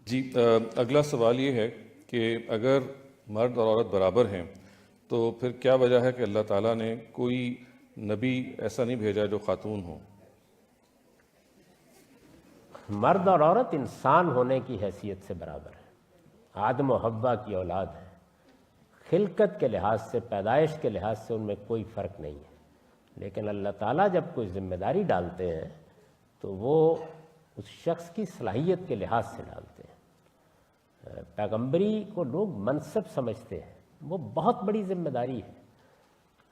جی اگلا سوال یہ ہے کہ اگر مرد اور عورت برابر ہیں تو پھر کیا وجہ ہے کہ اللہ تعالیٰ نے کوئی نبی ایسا نہیں بھیجا جو خاتون ہو؟ مرد اور عورت انسان ہونے کی حیثیت سے برابر ہیں، آدم و حوا کی اولاد ہیں، خلقت کے لحاظ سے، پیدائش کے لحاظ سے ان میں کوئی فرق نہیں ہے۔ لیکن اللہ تعالیٰ جب کوئی ذمہ داری ڈالتے ہیں تو وہ اس شخص کی صلاحیت کے لحاظ سے ڈالتے ہیں۔ پیغمبری کو لوگ منصب سمجھتے ہیں، وہ بہت بڑی ذمہ داری ہے۔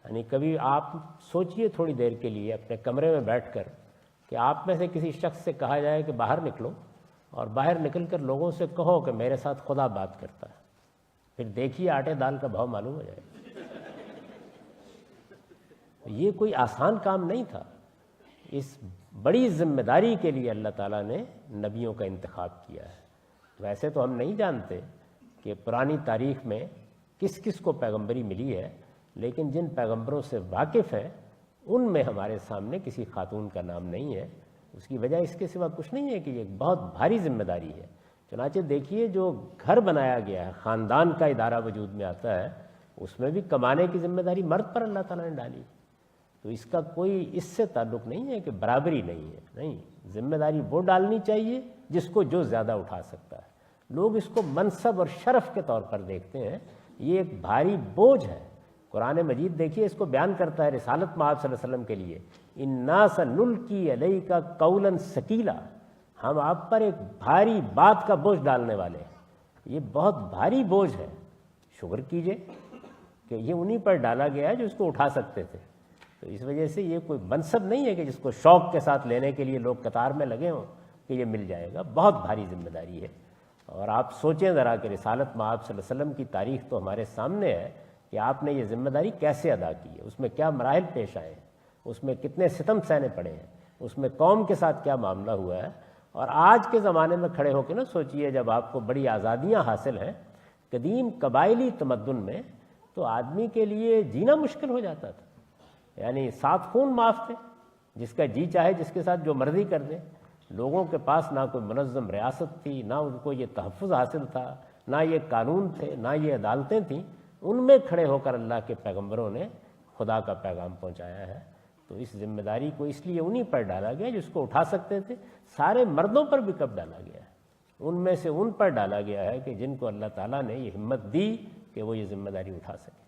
یعنی کبھی آپ سوچئے تھوڑی دیر کے لیے اپنے کمرے میں بیٹھ کر کہ آپ میں سے کسی شخص سے کہا جائے کہ باہر نکلو، اور باہر نکل کر لوگوں سے کہو کہ میرے ساتھ خدا بات کرتا ہے، پھر دیکھیے آٹے دال کا بھاؤ معلوم ہو جائے گا۔ یہ کوئی آسان کام نہیں تھا۔ اس بڑی ذمہ داری کے لیے اللہ تعالیٰ نے نبیوں کا انتخاب کیا ہے۔ ویسے تو ہم نہیں جانتے کہ پرانی تاریخ میں کس کس کو پیغمبری ملی ہے، لیکن جن پیغمبروں سے واقف ہیں ان میں ہمارے سامنے کسی خاتون کا نام نہیں ہے۔ اس کی وجہ اس کے سوا کچھ نہیں ہے کہ یہ ایک بہت بھاری ذمہ داری ہے۔ چنانچہ دیکھیے جو گھر بنایا گیا ہے، خاندان کا ادارہ وجود میں آتا ہے، اس میں بھی کمانے کی ذمہ داری مرد پر اللہ تعالیٰ نے ڈالی۔ تو اس کا کوئی اس سے تعلق نہیں ہے کہ برابری نہیں ہے، نہیں، ذمہ داری وہ ڈالنی چاہیے جس کو جو زیادہ اٹھا سکتا ہے۔ لوگ اس کو منصب اور شرف کے طور پر دیکھتے ہیں، یہ ایک بھاری بوجھ ہے۔ قرآن مجید دیکھیے اس کو بیان کرتا ہے رسالت مآب صلی اللہ علیہ وسلم کے لیے، اِنَّا سَنُلْقِي عَلَيْكَ قَوْلًا ثَقِيلًا، ہم آپ پر ایک بھاری بات کا بوجھ ڈالنے والے ہیں۔ یہ بہت بھاری بوجھ ہے، شکر کیجئے کہ یہ انہی پر ڈالا گیا ہے جو اس کو اٹھا سکتے تھے۔ تو اس وجہ سے یہ کوئی منصب نہیں ہے کہ جس کو شوق کے ساتھ لینے کے لیے لوگ قطار میں لگے ہوں کہ یہ مل جائے گا۔ بہت بھاری ذمہ داری ہے۔ اور آپ سوچیں ذرا کہ رسالت مآب صلی اللہ علیہ وسلم کی تاریخ تو ہمارے سامنے ہے کہ آپ نے یہ ذمہ داری کیسے ادا کی ہے، اس میں کیا مراحل پیش آئے ہیں، اس میں کتنے ستم سہنے پڑے ہیں، اس میں قوم کے ساتھ کیا معاملہ ہوا ہے۔ اور آج کے زمانے میں کھڑے ہو کے نہ سوچئے، جب آپ کو بڑی آزادیاں حاصل ہیں، قدیم قبائلی تمدن میں تو آدمی کے لیے جینا مشکل ہو جاتا تھا۔ یعنی 7 خون معاف تھے، جس کا جی چاہے جس کے ساتھ جو مرضی کر دیں۔ لوگوں کے پاس نہ کوئی منظم ریاست تھی، نہ ان کو یہ تحفظ حاصل تھا، نہ یہ قانون تھے، نہ یہ عدالتیں تھیں۔ ان میں کھڑے ہو کر اللہ کے پیغمبروں نے خدا کا پیغام پہنچایا ہے۔ تو اس ذمہ داری کو اس لیے انہی پر ڈالا گیا جس کو اٹھا سکتے تھے۔ سارے مردوں پر بھی کب ڈالا گیا ہے؟ ان میں سے ان پر ڈالا گیا ہے کہ جن کو اللہ تعالیٰ نے یہ ہمت دی کہ وہ یہ ذمہ داری اٹھا سکے۔